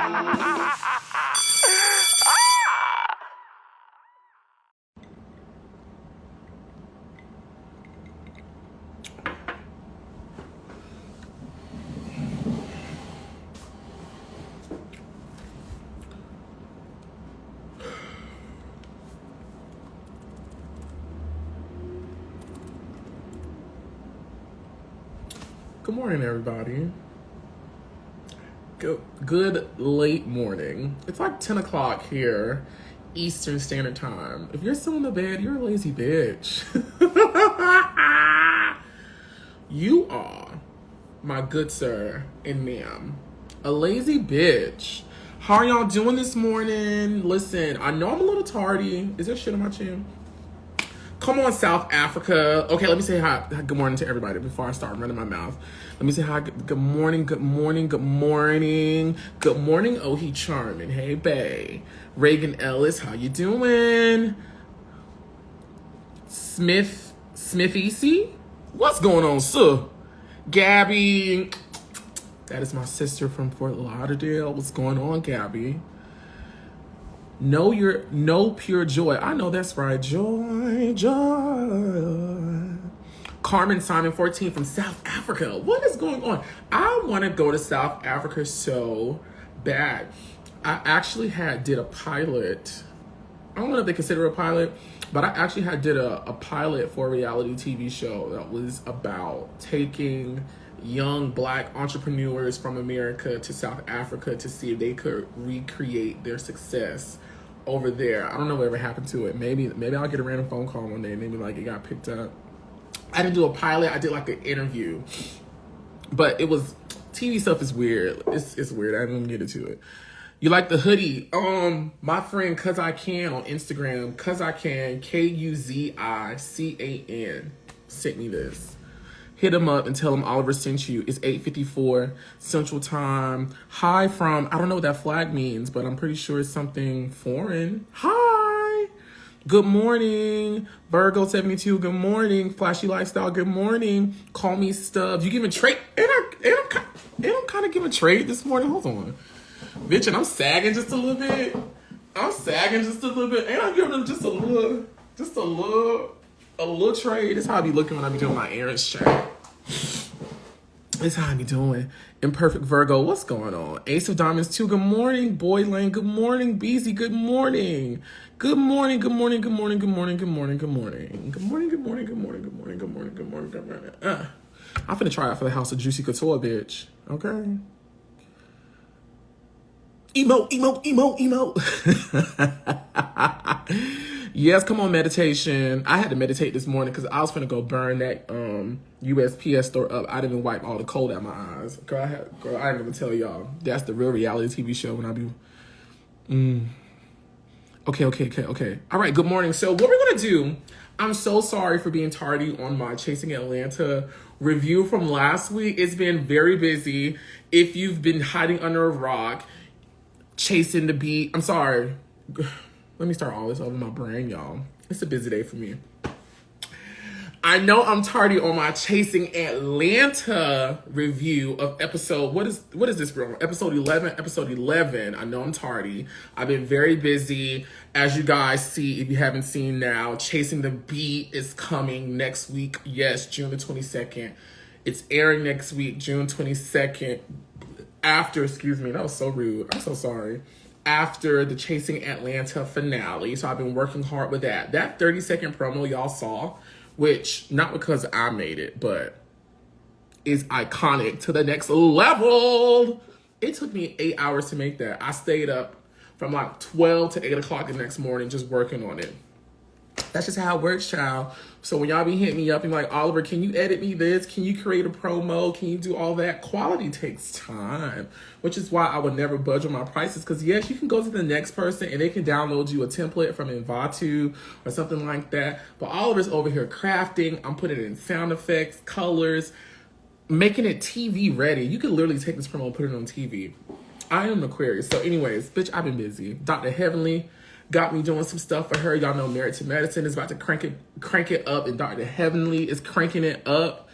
Good morning, everybody. Good late morning. It's like 10 o'clock here, Eastern Standard Time. If you're still in the bed, you're a lazy bitch. You are, my good sir and ma'am, a lazy bitch. How are y'all doing this morning? Listen, I know I'm a little tardy. Is there shit on my chin? Come on, South Africa. Okay, let me say hi. Good morning to everybody before I start running my mouth. Let me say hi. Good morning, good morning, good morning. Good morning, oh, he charming. Hey, bae. Reagan Ellis, how you doing? Smithy, what's going on, sir? Gabby, that is my sister from Fort Lauderdale. What's going on, Gabby? No pure joy. I know that's right. Joy. Carmen Simon 14 from South Africa. What is going on? I want to go to South Africa so bad. I actually did a pilot. I don't know if they consider it a pilot, but I actually did a pilot for a reality TV show that was about taking young Black entrepreneurs from America to South Africa to see if they could recreate their success over there. I don't know whatever happened to it. Maybe I'll get a random phone call one day. Maybe like it got picked up. I didn't do a pilot. I did like an interview, but it was TV stuff is weird. It's weird. I didn't get into it. You like the hoodie? My friend Cuz I Can on Instagram, Cuz I Can, KUZICAN, sent me this. Hit him up and tell him Oliver sent you. It's 8:54 Central Time. Hi from, I don't know what that flag means, but I'm pretty sure it's something foreign. Hi. Good morning. Virgo 72, good morning. Flashy Lifestyle, good morning. Call me Stubbs. You giving trade? And I'm kind of giving trade this morning. Hold on. Bitch, and I'm sagging just a little bit. And I'm giving them just a little trade. That's how I be looking when I be doing my errands check. That's how I be doing. Imperfect Virgo, what's going on? Ace of Diamonds 2, good morning. Boy Lane, good morning. Beezy, good morning. Good morning. I'm finna try out for the House of Juicy Couture, bitch. Okay. Emo. Yes, come on, meditation. I had to meditate this morning because I was finna go burn that USPS store up. I didn't even wipe all the cold out my eyes. Girl, I ain't gonna tell y'all. That's the real reality TV show when I be... Okay. All right, good morning. So what we're gonna do, I'm so sorry for being tardy on my Chasing Atlanta review from last week. It's been very busy. If you've been hiding under a rock, chasing the beat, I'm sorry. Let me start all this over my brain, y'all. It's a busy day for me. I know I'm tardy on my Chasing Atlanta review of episode, what is this, bro? Episode 11. I know I'm tardy. I've been very busy. As you guys see, if you haven't seen now, Chasing the Beat is coming next week. Yes, June the 22nd. It's airing next week, June 22nd. That was so rude. I'm so sorry. After the Chasing Atlanta finale. So I've been working hard with that. That 30-second promo y'all saw, which, not because I made it, but is iconic to the next level. It took me 8 hours to make that. I stayed up from like 12 to 8 o'clock the next morning just working on it. That's just how it works, child. So when y'all be hitting me up and like, Oliver, can you edit me this? Can you create a promo? Can you do all that? Quality takes time, which is why I would never budge on my prices. Because yes, you can go to the next person and they can download you a template from Envato or something like that. But Oliver's over here crafting. I'm putting it in sound effects, colors, making it TV ready. You can literally take this promo and put it on TV. I am Aquarius. So anyways, bitch, I've been busy. Dr. Heavenly got me doing some stuff for her. Y'all know Married to Medicine is about to crank it up, and Dr. Heavenly is cranking it up.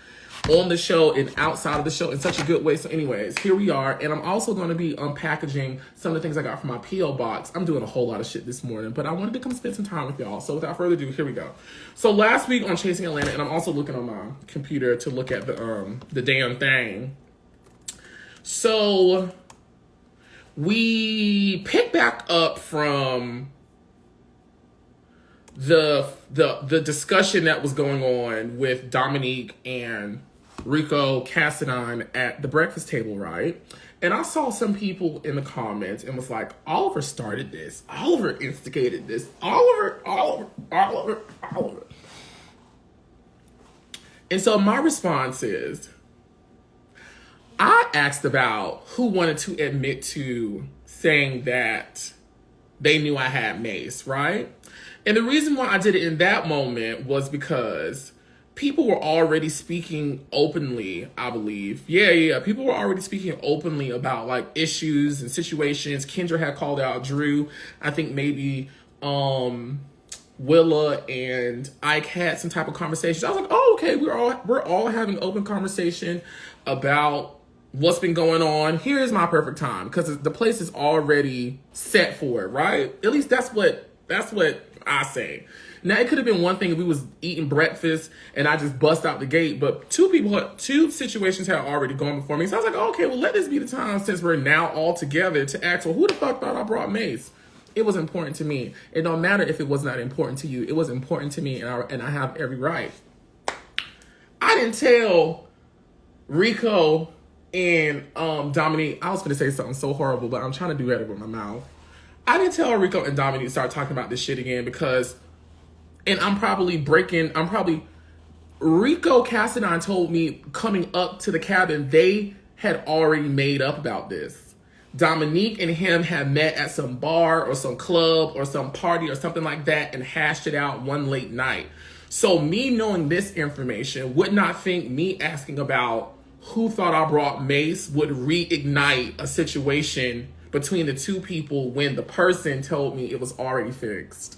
on the show and outside of the show in such a good way. So anyways, here we are. And I'm also going to be unpackaging some of the things I got from my P.O. box. I'm doing a whole lot of shit this morning, but I wanted to come spend some time with y'all. So without further ado, here we go. So last week on Chasing Atlanta, and I'm also looking on my computer to look at the damn thing. So we pick back up from the discussion that was going on with Dominique and Rico Cassadine at the breakfast table, right? And I saw some people in the comments and was like, Oliver started this. Oliver instigated this. Oliver. And so my response is, I asked about who wanted to admit to saying that they knew I had mace, right? And the reason why I did it in that moment was because people were already speaking openly, I believe. Yeah. People were already speaking openly about like issues and situations. Kendra had called out Drew. I think maybe Willa and Ike had some type of conversation. I was like, oh, okay, we're all having open conversation about what's been going on. Here's my perfect time because the place is already set for it, right? At least that's what I say. Now, it could have been one thing if we was eating breakfast and I just bust out the gate, but two situations had already gone before me. So I was like, okay, well, let this be the time since we're now all together to ask, well, who the fuck thought I brought mace? It was important to me. It don't matter if it was not important to you. It was important to me, and I have every right. I didn't tell Rico and Dominique. I was going to say something so horrible, but I'm trying to do better with my mouth. I didn't tell Rico and Dominique to start talking about this shit again because, and Rico Cassadine told me coming up to the cabin, they had already made up about this. Dominique and him had met at some bar or some club or some party or something like that and hashed it out one late night. So me knowing this information would not think me asking about who thought I brought mace would reignite a situation between the two people when the person told me it was already fixed.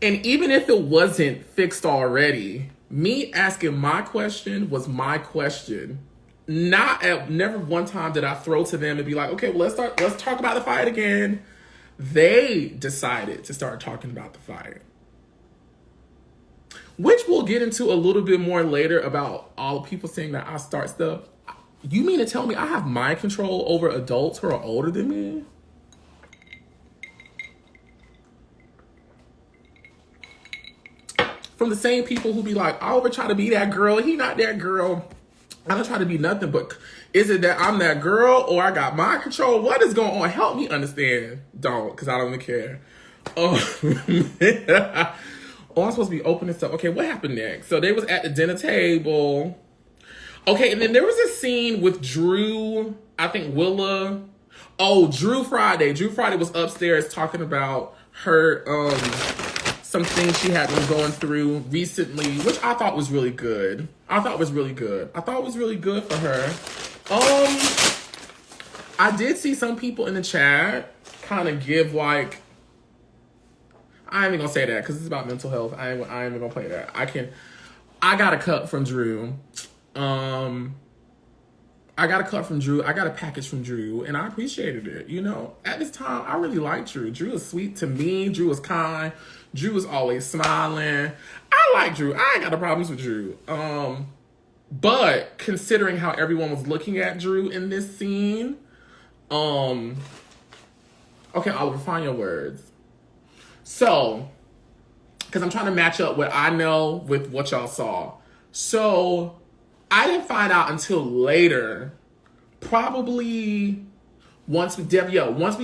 And even if it wasn't fixed already, me asking my question was my question. Never one time did I throw to them and be like, okay, well, let's talk about the fight again. They decided to start talking about the fight, which we'll get into a little bit more later about all the people saying that I start stuff. You mean to tell me I have mind control over adults who are older than me? From the same people who be like, Oliver try to be that girl. He not that girl. I don't try to be nothing, but is it that I'm that girl or I got mind control? What is going on? Help me understand. Don't, because I don't even care. Oh, oh, I'm supposed to be opening stuff. Okay, what happened next? So they was at the dinner table. Okay, and then there was a scene with Drew, I think Willa. Oh, Drew Friday. Drew Friday was upstairs talking about her, some things she had been going through recently, which I thought was really good. I thought it was really good for her. I did see some people in the chat kind of give like, I ain't even gonna say that because it's about mental health. I ain't even gonna play that. I got a cut from Drew. I got a package from Drew, and I appreciated it. You know, at this time, I really liked Drew. Drew was sweet to me. Drew was kind. Drew was always smiling. I like Drew. I ain't got no problems with Drew. But considering how everyone was looking at Drew in this scene, okay, Oliver, find your words. So, because I'm trying to match up what I know with what y'all saw. So, I didn't find out until later, probably once we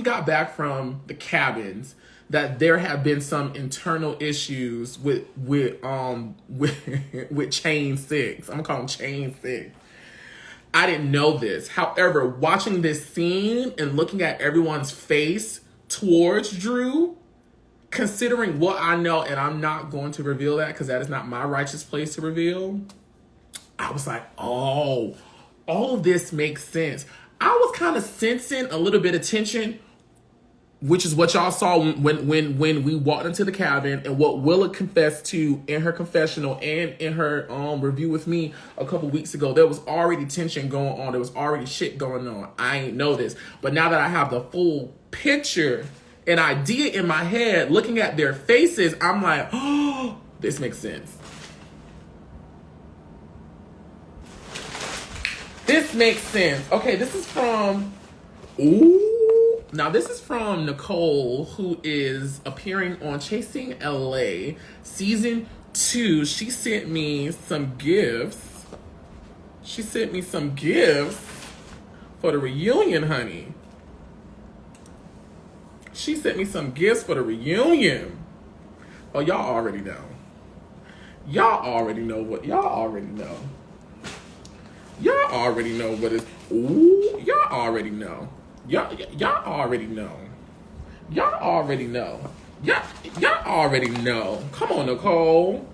got back from the cabins, that there have been some internal issues with Chain 6. I'm gonna call him Chain 6. I didn't know this. However, watching this scene and looking at everyone's face towards Drew, considering what I know, and I'm not going to reveal that because that is not my righteous place to reveal, I was like, oh, all of this makes sense. I was kind of sensing a little bit of tension which is what y'all saw when we walked into the cabin, and what Willa confessed to in her confessional and in her review with me a couple weeks ago. There was already tension going on. There was already shit going on. I ain't know this, but now that I have the full picture and idea in my head, looking at their faces, I'm like, oh, this makes sense. This makes sense. Okay, this is from, ooh. Now this is from Nicole, who is appearing on Chasing LA season 2. She sent me some gifts. She sent me some gifts for the reunion, honey. She sent me some gifts for the reunion. Oh, y'all already know. Y'all already know what, y'all already know. Y'all already know what is, ooh, y'all already know. Y'all already know. Y'all already know. Y'all already know. Come on, Nicole.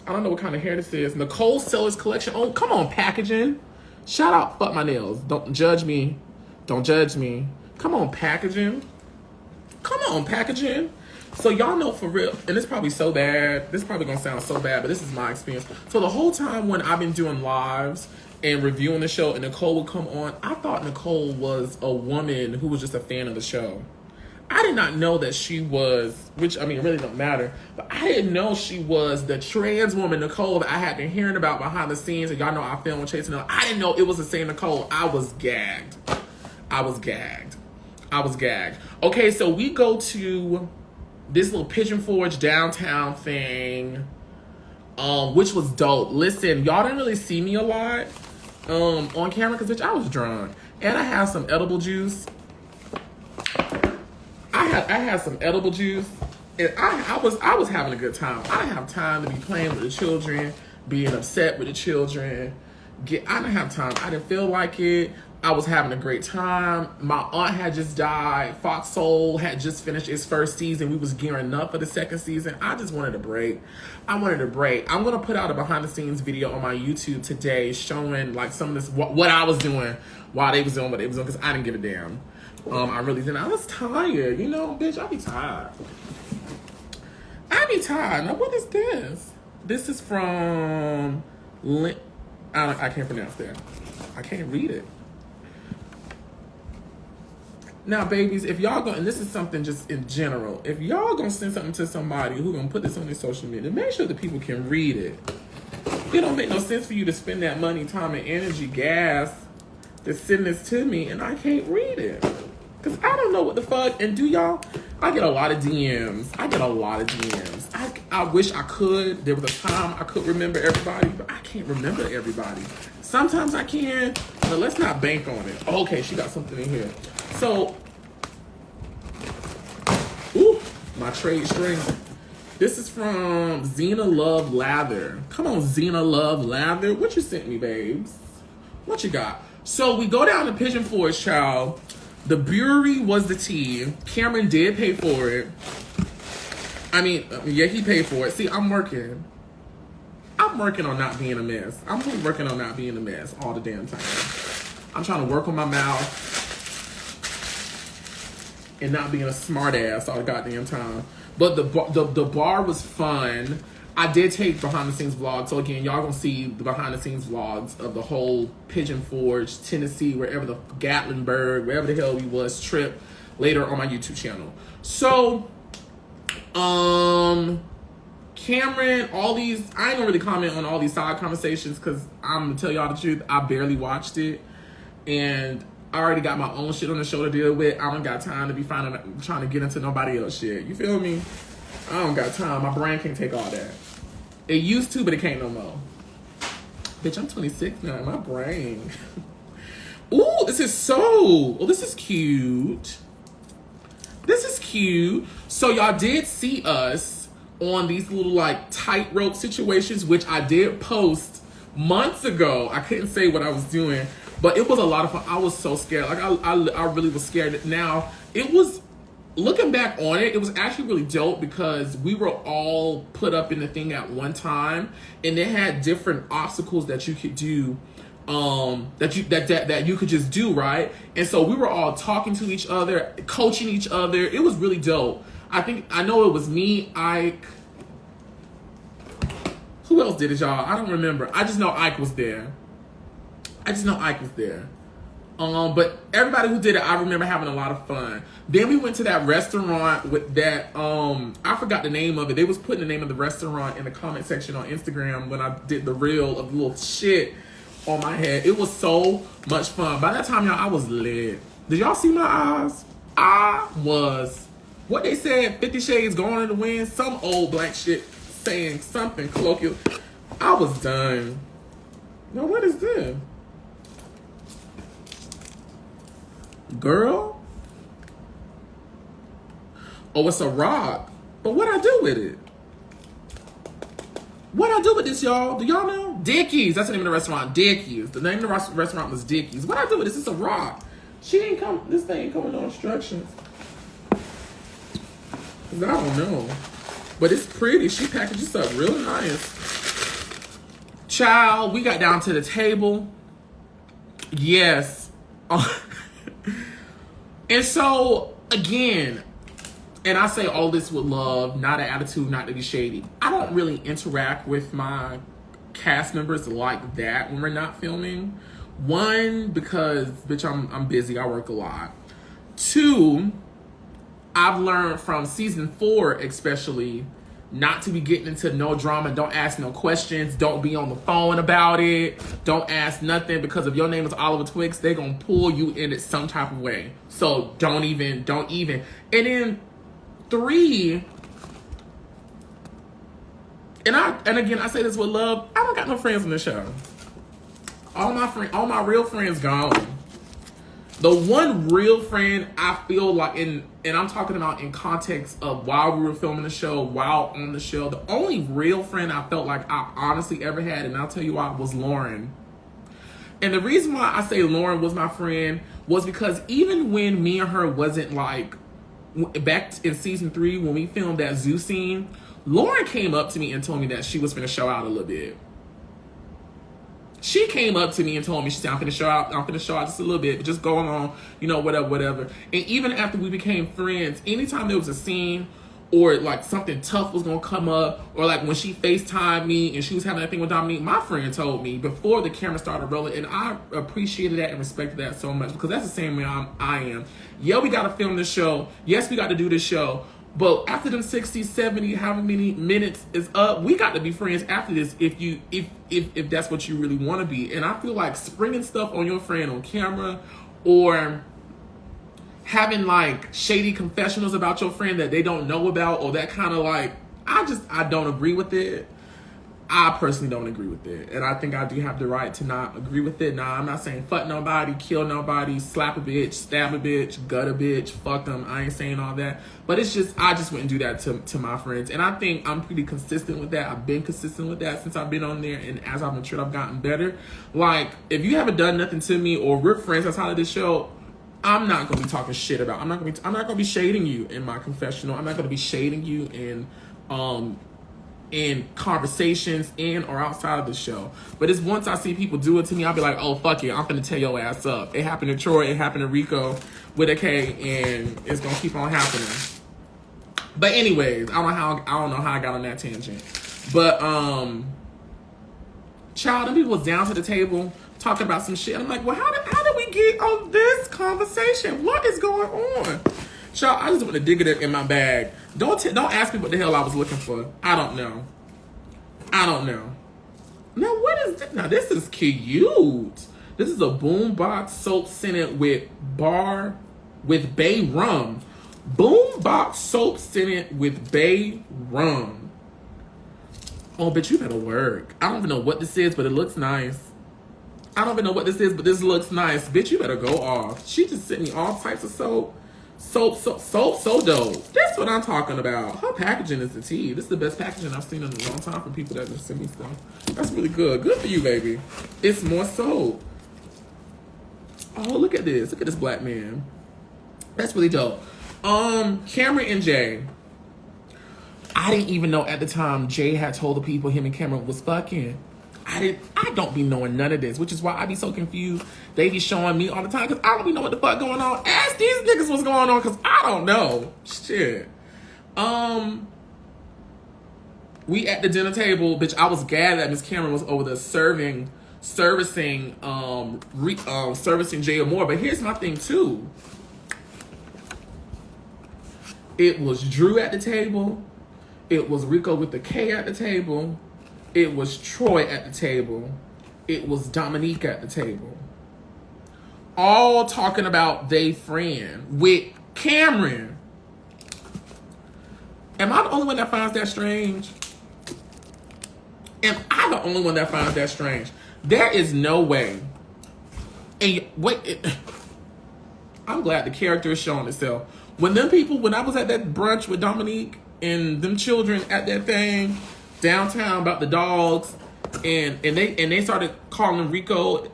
I don't know what kind of hair this is. Nicole Sellers Collection. Oh, come on, packaging. Shout out, fuck my nails. Don't judge me. Don't judge me. Come on, packaging. Come on, packaging. So y'all know for real, and it's probably so bad. This is probably gonna sound so bad, but this is my experience. So the whole time when I've been doing lives and reviewing the show and Nicole would come on, I thought Nicole was a woman who was just a fan of the show. I did not know that she was, which, I mean, it really don't matter, but I didn't know she was the trans woman Nicole that I had been hearing about behind the scenes. And y'all know I filmed Chasing Her. I didn't know it was the same Nicole. I was gagged. I was gagged. I was gagged. Okay, so we go to this little Pigeon Forge downtown thing, which was dope. Listen, y'all didn't really see me a lot on camera because, bitch, I was drunk. And I had some edible juice. I had some edible juice, and I was having a good time. I didn't have time to be playing with the children, being upset with the children. I didn't have time. I didn't feel like it. I was having a great time. My aunt had just died. Fox Soul had just finished its first season. We was gearing up for the second season. I just wanted a break. I wanted a break. I'm gonna put out a behind the scenes video on my YouTube today showing like some of this, what I was doing while they was doing what they was doing, because I didn't give a damn. I really didn't. I was tired, you know, bitch. I be tired. I be tired. Now, what is this? This is from I can't pronounce that. I can't read it. Now, babies, if y'all and this is something just in general, if y'all gonna send something to somebody who gonna put this on their social media, make sure that people can read it. It don't make no sense for you to spend that money, time, and energy, gas, to send this to me, and I can't read it. Because I don't know what the fuck. And do y'all, I get a lot of DMs. I wish I could. There was a time I could remember everybody, but I can't remember everybody. Sometimes I can, but let's not bank on it. Oh, okay, she got something in here. So, ooh, my trade string. This is from Xena Love Lather. Come on, Xena Love Lather. What you sent me, babes? What you got? So we go down to Pigeon Forge, child. The brewery was the tea. Cameron did pay for it. I mean, yeah, he paid for it. See, I'm working on not being a mess. I'm working on not being a mess all the damn time. I'm trying to work on my mouth and not being a smart ass all the goddamn time. But the bar was fun. I did take behind the scenes vlogs. So again, y'all gonna see the behind the scenes vlogs of the whole Pigeon Forge, Tennessee, wherever the Gatlinburg, wherever the hell we was trip later on my YouTube channel. So, Cameron, all these, I ain't gonna really comment on all these side conversations because I'm gonna tell y'all the truth, I barely watched it. And I already got my own shit on the show to deal with. I don't got time to be trying to get into nobody else shit. You feel me? I don't got time. My brain can't take all that. It used to, but it can't no more. Bitch, I'm 26 now. My brain. Ooh, this is this is cute. This is cute. So y'all did see us on these little like tightrope situations, which I did post months ago. I couldn't say what I was doing, but it was a lot of fun. I was so scared. Like I really was scared. Now it was, looking back on it, it was actually really dope because we were all put up in the thing at one time, and they had different obstacles that you could do that you could just do, right? And so we were all talking to each other, coaching each other. It was really dope. I know it was me, Ike. Who else did it, y'all? I don't remember. I just know Ike was there. But everybody who did it, I remember having a lot of fun. Then we went to that restaurant with that, I forgot the name of it. They was putting the name of the restaurant in the comment section on Instagram when I did the reel of the little shit on my head. It was so much fun. By that time, y'all, I was lit. Did y'all see my eyes? I was, what they said, 50 Shades Gone in the Wind, some old black shit saying something colloquial. I was done. Now, what is this? Girl? Oh, it's a rock. But what I do with it? What I do with this, y'all? Do y'all know? Dickie's. That's the name of the restaurant. Dickie's. The name of the restaurant was Dickie's. What I do with this? It's a rock. She didn't come. This thing ain't coming no instructions. I don't know. But it's pretty. She packages up real nice. Child, we got down to the table. Yes. And so, again, and I say all this with love, not an attitude, not to be shady. I don't really interact with my cast members like that when we're not filming. One, because, bitch, I'm busy. I work a lot. Two, I've learned from season 4, especially, not to be getting into no drama. Don't ask no questions. Don't be on the phone about it. Don't ask nothing, because if your name is Oliver Twixt, they're going to pull you in it some type of way. So don't even. And then 3, and again, I say this with love, I don't got no friends on the show. All my real friends gone. The one real friend I feel like, and I'm talking about in context of while we were filming the show, while on the show, the only real friend I felt like I honestly ever had, and I'll tell you why, was Lauren. And the reason why I say Lauren was my friend was because even when me and her wasn't like, back in season 3 when we filmed that zoo scene, Lauren came up to me and told me that she was finna show out a little bit. She came up to me and told me, she said, I'm finna show out just a little bit, but just go on, whatever. And even after we became friends, anytime there was a scene or like something tough was gonna come up, or like when she FaceTimed me and she was having that thing with Dominique, my friend told me before the camera started rolling, and I appreciated that and respected that so much, because that's the same way I am. Yeah, we gotta film this show. Yes, we got to do this show. But after them 60, 70, however many minutes is up, we got to be friends after this if that's what you really want to be. And I feel like springing stuff on your friend on camera, or having like shady confessionals about your friend that they don't know about, or that kind of like, I don't agree with it. I personally don't agree with it. And I think I do have the right to not agree with it. Nah, I'm not saying fuck nobody, kill nobody, slap a bitch, stab a bitch, gut a bitch, fuck them. I ain't saying all that. But it's just, I just wouldn't do that to my friends. And I think I'm pretty consistent with that. I've been consistent with that since I've been on there. And as I've matured, I've gotten better. Like, if you haven't done nothing to me, or we're friends outside of this show, I'm not going to be talking shit about. I'm not going to be shading you in my confessional. I'm not going to be shading you in conversations in or outside of the show. But it's once I see people do it to me, I'll be like, oh, fuck it, I'm finna tear your ass up. It happened to Troy, it happened to Rico with a K, and it's gonna keep on happening. But anyways, I don't know how I got on that tangent. But child, them people was down to the table talking about some shit. I'm like, well, how did we get on this conversation? What is going on? Child, I just want to dig it in my bag. Don't ask me what the hell I was looking for. I don't know. Now, what is this? Now, this is cute. This is a boombox soap scented with bay rum. Boombox soap scented with bay rum. Oh, bitch, you better work. I don't even know what this is, but it looks nice. This looks nice. Bitch, you better go off. She just sent me all types of soap. So dope. That's what I'm talking about. Her packaging is the tea. This is the best packaging I've seen in a long time from people that just send me stuff. That's really good. Good for you, baby. It's more soap. Oh, look at this. Look at this black man. That's really dope. Cameron and Jay. I didn't even know at the time Jay had told the people him and Cameron was fucking. I don't be knowing none of this, which is why I be so confused. They be showing me all the time because I don't be know what the fuck going on. Ask these niggas what's going on because I don't know. Shit. We at the dinner table, bitch. I was glad that Miss Cameron was over there servicing Jay Moore. But here's my thing too. It was Drew at the table. It was Rico with the K at the table. It was Troy at the table. It was Dominique at the table. All talking about they friend with Cameron. Am I the only one that finds that strange? Am I the only one that finds that strange? There is no way. And I'm glad the character is showing itself. When I was at that brunch with Dominique and them children at that thing downtown about the dogs, and they started calling Rico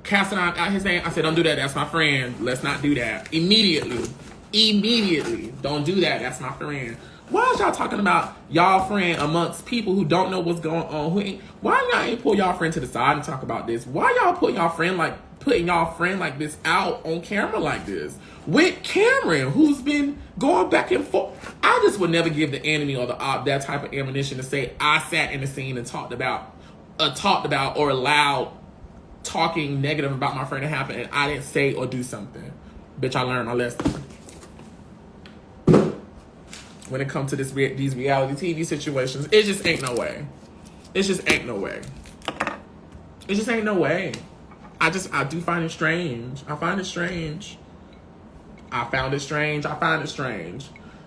Cassidy out his name, I said, don't do that. That's my friend. Let's not do that. Immediately. Don't do that. That's my friend. Why is y'all talking about y'all friend amongst people who don't know what's going on? Why y'all ain't pull y'all friend to the side and talk about this? Why y'all putting y'all friend like this out on camera like this? With Cameron, who's been going back and forth. I just would never give the enemy or the op that type of ammunition to say I sat in the scene and talked about or allowed talking negative about my friend to happen and I didn't say or do something. Bitch, I learned my lesson. When it comes to these reality TV situations, it just ain't no way. It just ain't no way. I do find it strange. I find it strange.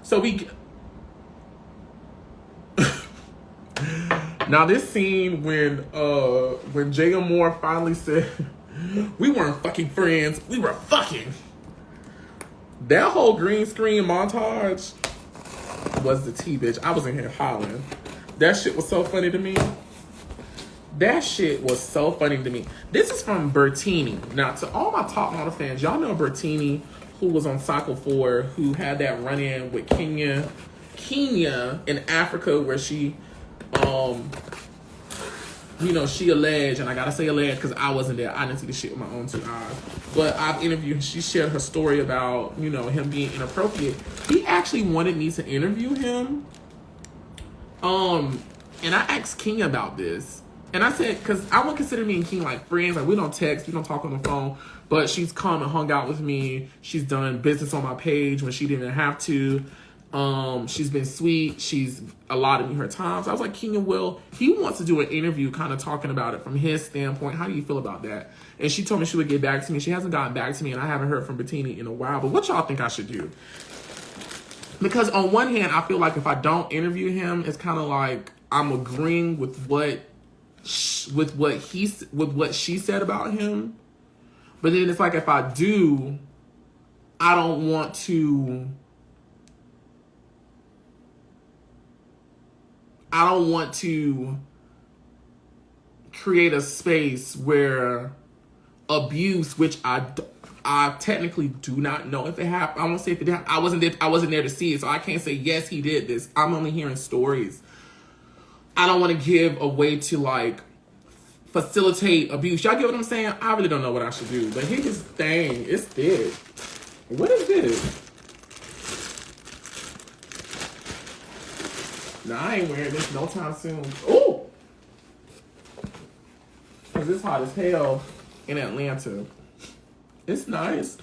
So now this scene when Jay Moore finally said we weren't fucking friends, we were fucking. That whole green screen montage was the tea, bitch. I was in here hollering. That shit was so funny to me. This is from Bertini. Now, to all my top model fans, y'all know Bertini, who was on Cycle 4, who had that run-in with Kenya in Africa, where she, she alleged, and I gotta say alleged because I wasn't there. I didn't see the shit with my own two eyes. But I've interviewed, she shared her story about, him being inappropriate. He actually wanted me to interview him. And I asked King about this. And I said, because I would consider me and King like friends. Like, we don't text, we don't talk on the phone. But she's come and hung out with me. She's done business on my page when she didn't have to. She's been sweet. She's allotted me her time. So I was like, King and Will, he wants to do an interview kind of talking about it from his standpoint. How do you feel about that? And she told me she would get back to me. She hasn't gotten back to me, and I haven't heard from Bettini in a while. But what y'all think I should do? Because on one hand, I feel like if I don't interview him, it's kind of like I'm agreeing with what she said about him. But then it's like if I do, I don't want to create a space where abuse, which I technically do not know if it happened. I won't say if it happened. I wasn't there to see it, so I can't say yes, he did this. I'm only hearing stories. I don't want to give a way to like facilitate abuse. Y'all get what I'm saying? I really don't know what I should do. But here's this thing. It's big. What is this? Nah, I ain't wearing this no time soon. Ooh! Because it's hot as hell in Atlanta. It's nice.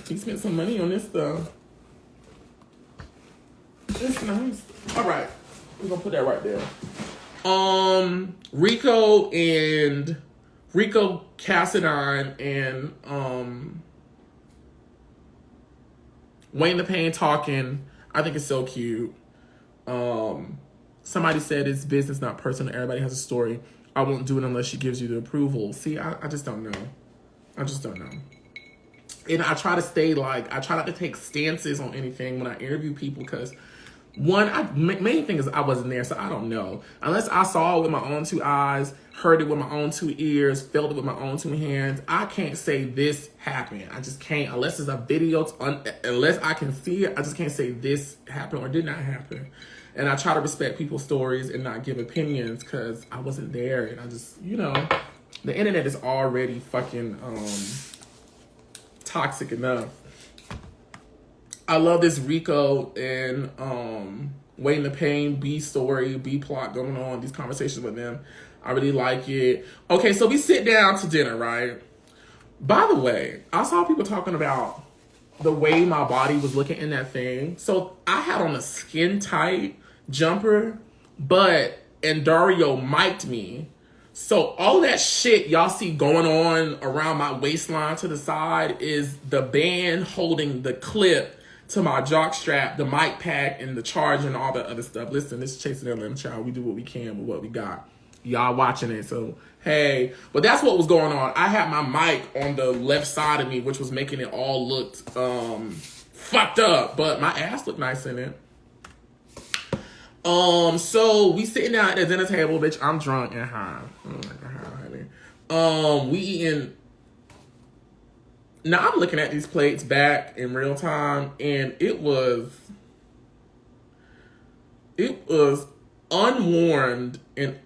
He spent some money on this stuff. It's nice. All right. We're going to put that right there. Rico Cassadine and Wayne the Pain talking. I think it's so cute. Somebody said it's business, not personal. Everybody has a story. I won't do it unless she gives you the approval. See, I just don't know. And I try not to take stances on anything when I interview people because main thing is I wasn't there, so I don't know. Unless I saw it with my own two eyes, heard it with my own two ears, felt it with my own two hands, I can't say this happened. I just can't, unless it's a video, unless I can see it, I just can't say this happened or did not happen. And I try to respect people's stories and not give opinions because I wasn't there. And I just, you know, the internet is already fucking toxic enough. I love this Rico and Wayne the Pain B story, B plot going on, these conversations with them. I really like it. Okay, so we sit down to dinner, right? By the way, I saw people talking about the way my body was looking in that thing. So I had on a skin tight jumper, and Dario mic'd me. So all that shit y'all see going on around my waistline to the side is the band holding the clip to my jock strap, the mic pack, and the charger and all that other stuff. Listen, this is Chasing Atlanta, child. We do what we can with what we got. Y'all watching it, so hey. But that's what was going on. I had my mic on the left side of me, which was making it all look fucked up. But my ass looked nice in it. So we sitting down at the dinner table, bitch. I'm drunk and high. Oh my God, honey. We eating. Now I'm looking at these plates back in real time, and it was unwarmed and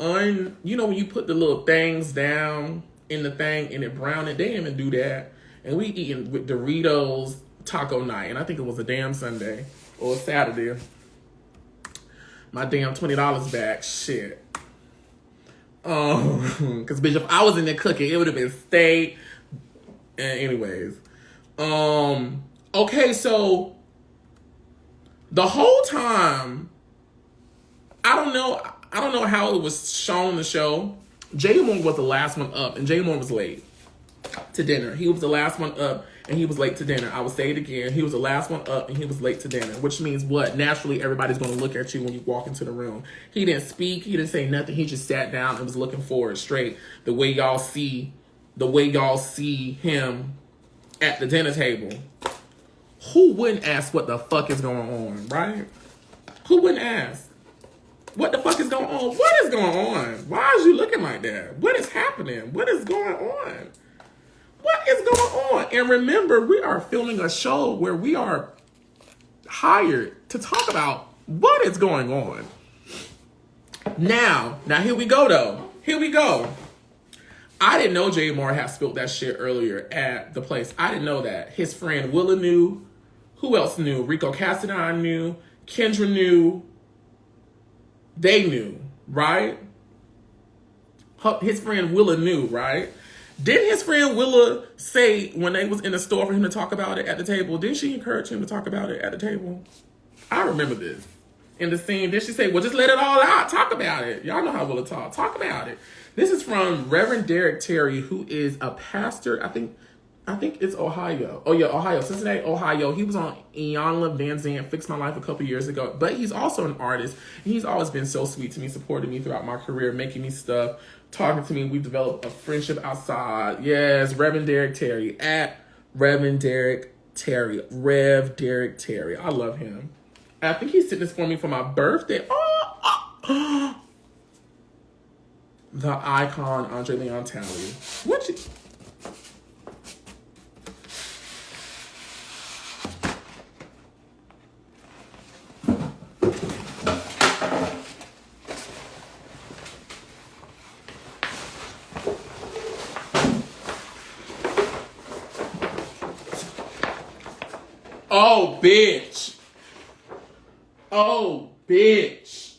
you know when you put the little things down in the thing and it brown it, they didn't even do that. And we eating with Doritos taco night, and I think it was a damn Sunday or a Saturday. My damn $20 back, shit. Cause bitch, if I was in there cooking, it would have been steak. And anyways, okay, so the whole time, I don't know how it was shown in the show. Jay Moore was the last one up, and Jay Moore was late to dinner. He was the last one up, and he was late to dinner. I will say it again. He was the last one up, and he was late to dinner, which means what? Naturally, everybody's going to look at you when you walk into the room. He didn't speak. He didn't say nothing. He just sat down and was looking forward straight the way y'all see him at the dinner table. Who wouldn't ask what the fuck is going on, right? Who wouldn't ask? What the fuck is going on? What is going on? Why is you looking like that? What is happening? What is going on? What is going on? And remember, we are filming a show where we are hired to talk about what is going on. Now here we go though. Here we go. I didn't know Jay Moore had spilled that shit earlier at the place. I didn't know that. His friend Willa knew. Who else knew? Rico Cassadine knew. Kendra knew. They knew, right? His friend Willa knew, right? Didn't his friend Willa say when they was in the store for him to talk about it at the table, didn't she encourage him to talk about it at the table? I remember this. In the scene, did she say, well, just let it all out. Talk about it. Y'all know how Willa talk. Talk about it. This is from Reverend Derek Terry, who is a pastor. I think it's Ohio. Oh, yeah, Ohio. Cincinnati, Ohio. He was on Iyanla Van Zandt, Fix My Life a couple years ago. But he's also an artist. And he's always been so sweet to me, supporting me throughout my career, making me stuff, talking to me. We've developed a friendship outside. Yes, Reverend Derek Terry. At Reverend Derek Terry. Rev Derek Terry. I love him. I think he sent this for me for my birthday. The icon, Andre Leon Talley. What you... Oh, bitch. Oh, bitch.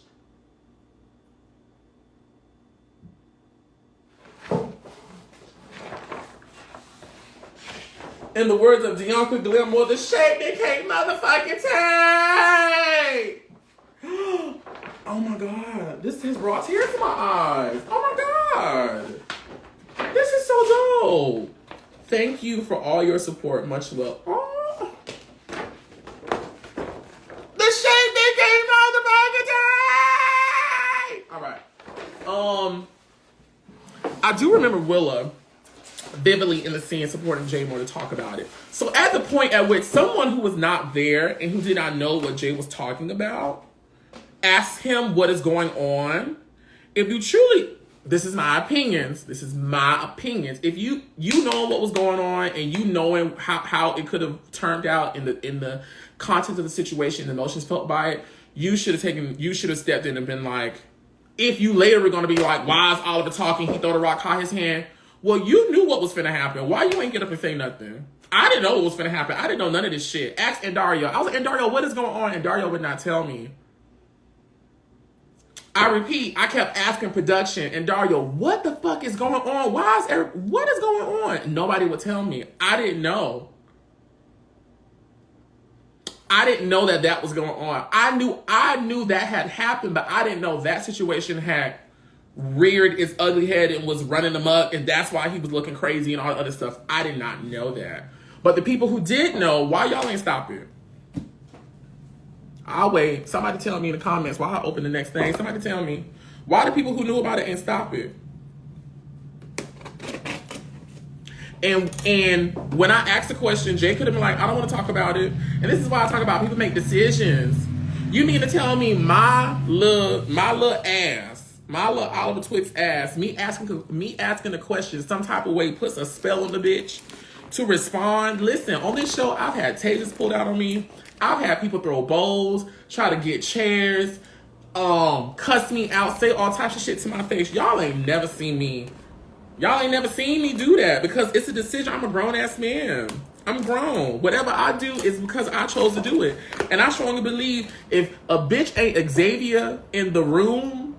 In the words of Deonka Gilmore, the shape they can't motherfucking take. Oh my God. This has brought tears to my eyes. Oh my God. This is so dope. Thank you for all your support. Much love. Oh. The shape they can't motherfucking take. All right. I do remember Willa vividly in the scene supporting Jay Moore to talk about it. So at the point at which someone who was not there and who did not know what Jay was talking about asked him what is going on, if you truly, this is my opinions, if you know what was going on and you knowing how it could have turned out in the context of the situation, the emotions felt by it, you should have stepped in and been like, if you later were going to be like, why is Oliver talking? He throw the rock, caught his hand. Well, you knew what was finna happen. Why you ain't get up and say nothing? I didn't know what was finna happen. I didn't know none of this shit. Ask Dario. I was like, Dario, what is going on? And Dario would not tell me. I repeat, I kept asking production and Dario, what the fuck is going on? What is going on? Nobody would tell me. I didn't know. I didn't know that was going on. I knew that had happened, but I didn't know that situation had reared its ugly head and was running amok, and that's why he was looking crazy and all the other stuff. I did not know that. But the people who did know, why y'all ain't stop it? I'll wait. Somebody tell me in the comments while I open the next thing. Somebody tell me. Why the people who knew about it ain't stop it? And when I asked the question, Jay could have been like, I don't want to talk about it. And this is why I talk about people make decisions. You mean to tell me my little ass, my little Oliver Twixt ass, me asking the question some type of way puts a spell on the bitch to respond? Listen, on this show, I've had tasers pulled out on me. I've had people throw bowls, try to get chairs, cuss me out, say all types of shit to my face. Y'all ain't never seen me do that because it's a decision. I'm a grown-ass man. I'm grown. Whatever I do is because I chose to do it. And I strongly believe if a bitch ain't Xavier in the room,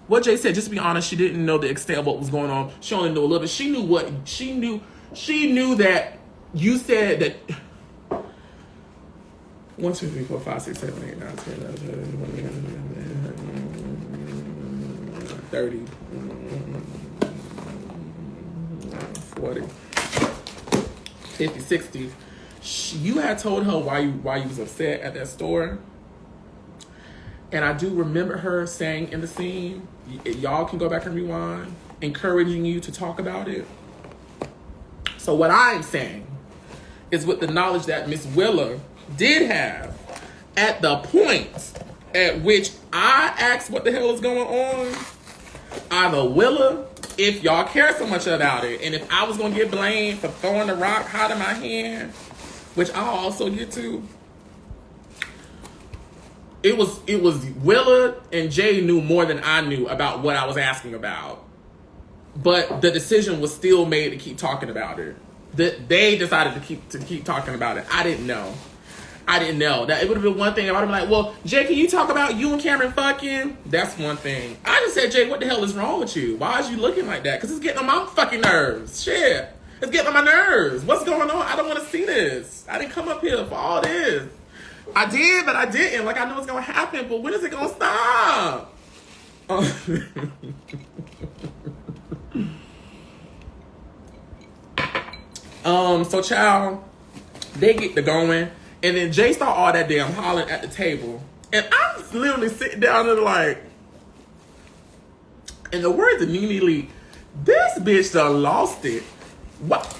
what Jay said, just to be honest, she didn't know the extent of what was going on. She only knew a little bit. She knew that you said that 1, 2, 3, 4, 5, 6, 7, 8, 9, 10, 11, 30, 40, 50, 60. You had told her why you was upset at that store. And I do remember her saying in the scene, y'all can go back and rewind, encouraging you to talk about it. So what I'm saying is with the knowledge that Miss Willa did have at the point at which I asked what the hell is going on, either Willa, if y'all care so much about it, and if I was going to get blamed for throwing the rock hot in my hand, which I'll also get to, it was Willa and Jay knew more than I knew about what I was asking about. But the decision was still made to keep talking about it. They decided to keep talking about it. I didn't know. That it would have been one thing. I would have been like, well, Jay, can you talk about you and Cameron fucking? That's one thing. I just said, Jay, what the hell is wrong with you? Why is you looking like that? Because it's getting on my fucking nerves. Shit. It's getting on my nerves. What's going on? I don't want to see this. I didn't come up here for all this. I did, but I didn't. Like, I know it's going to happen, but when is it going to stop? So child, they get to going, and then Jay start all that damn hollering at the table, and I'm just literally sitting down and like, in the words of Nene Lee, this bitch done lost it. What?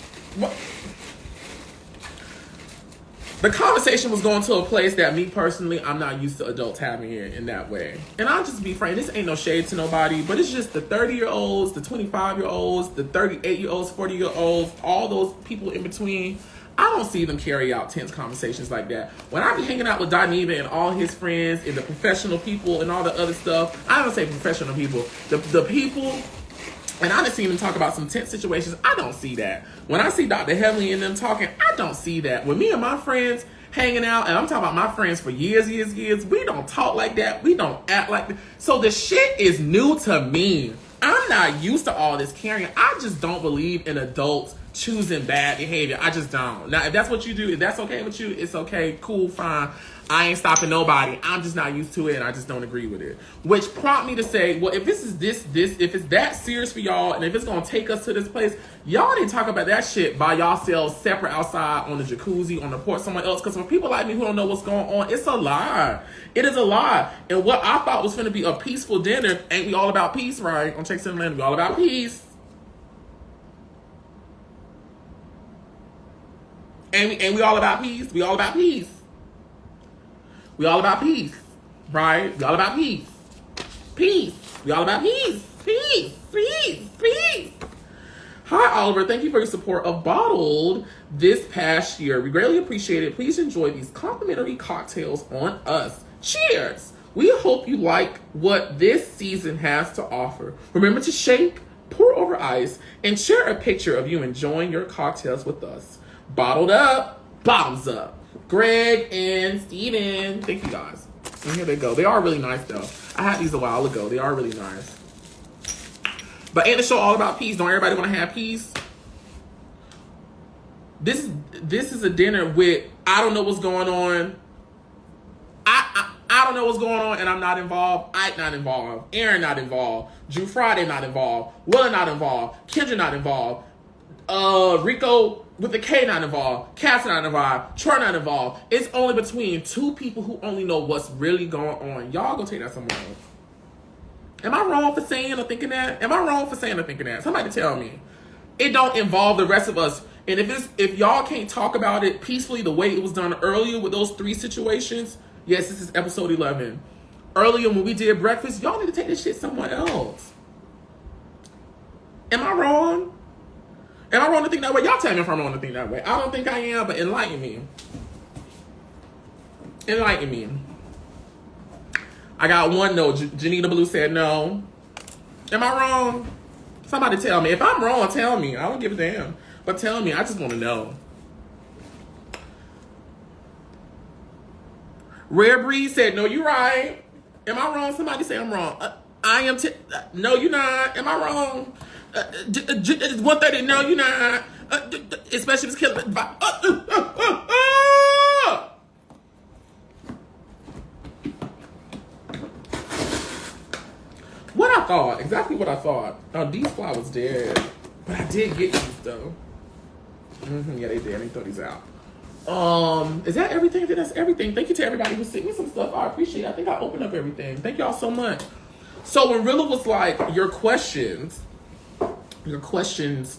The conversation was going to a place that me personally, I'm not used to adults having it in that way. And I'll just be frank, this ain't no shade to nobody, but it's just the 30-year-olds, the 25-year-olds, the 38-year-olds, 40-year-olds, all those people in between. I don't see them carry out tense conversations like that. When I be hanging out with Dominique and all his friends and the professional people and all the other stuff, I don't say professional people, the people, and I done seen them talk about some tense situations. I don't see that. When I see Dr. Heavenly and them talking, I don't see that. When me and my friends hanging out, and I'm talking about my friends for years, we don't talk like that. We don't act like that. So the shit is new to me. I'm not used to all this carrying. I just don't believe in adults choosing bad behavior. I just don't. Now, if that's what you do, if that's okay with you, it's okay, cool, fine. I ain't stopping nobody. I'm just not used to it, and I just don't agree with it. Which prompt me to say, well, if this is if it's that serious for y'all, and if it's gonna take us to this place, y'all need to talk about that shit by yourselves, separate outside on the jacuzzi, on the porch, somewhere else. Because for people like me who don't know what's going on, it's a lie. It is a lie. And what I thought was gonna be a peaceful dinner, ain't we all about peace, right? On Chase and Land, we all about peace. And we all about peace. We all about peace. We all about peace, right? We all about peace. Peace. We all about peace. Peace. Peace. Peace. Hi, Oliver. Thank you for your support of Bottled this past year. We greatly appreciate it. Please enjoy these complimentary cocktails on us. Cheers. We hope you like what this season has to offer. Remember to shake, pour over ice, and share a picture of you enjoying your cocktails with us. Bottled up, bottoms up. Greg and Steven. Thank you guys. And here they go. They are really nice though. I had these a while ago. They are really nice. But ain't the show all about peace? Don't everybody want to have peace? This is a dinner with I don't know what's going on. I don't know what's going on, and I'm not involved. Ike not involved. Aaron not involved. Drew Friday not involved. Willa not involved. Kendra not involved. Rico with the K not involved. Cass not involved. Troy not involved. It's only between two people who only know what's really going on. Y'all go take that somewhere else. Am I wrong for saying or thinking that? Am I wrong for saying or thinking that? Somebody tell me. It don't involve the rest of us. And if y'all can't talk about it peacefully the way it was done earlier with those 3 situations, yes, this is episode 11. Earlier when we did breakfast, y'all need to take this shit somewhere else. Am I wrong? Am I wrong to think that way? Y'all tell me if I'm wrong to think that way. I don't think I am, but enlighten me. Enlighten me. I got one no. Janita Blue said no. Am I wrong? Somebody tell me. If I'm wrong, tell me. I don't give a damn. But tell me. I just want to know. Rare Breeze said, no, you're right. Am I wrong? Somebody say I'm wrong. I am. No, you're not. Am I wrong? 130. No, you're not. Especially if it's killing. What I thought, exactly what I thought. Oh, these flowers dead. But I did get these though. Yeah, they did. They throw these out. Is that everything? I think that's everything. Thank you to everybody who sent me some stuff. I appreciate it. I think I opened up everything. Thank y'all so much. So when Rilla was like, your questions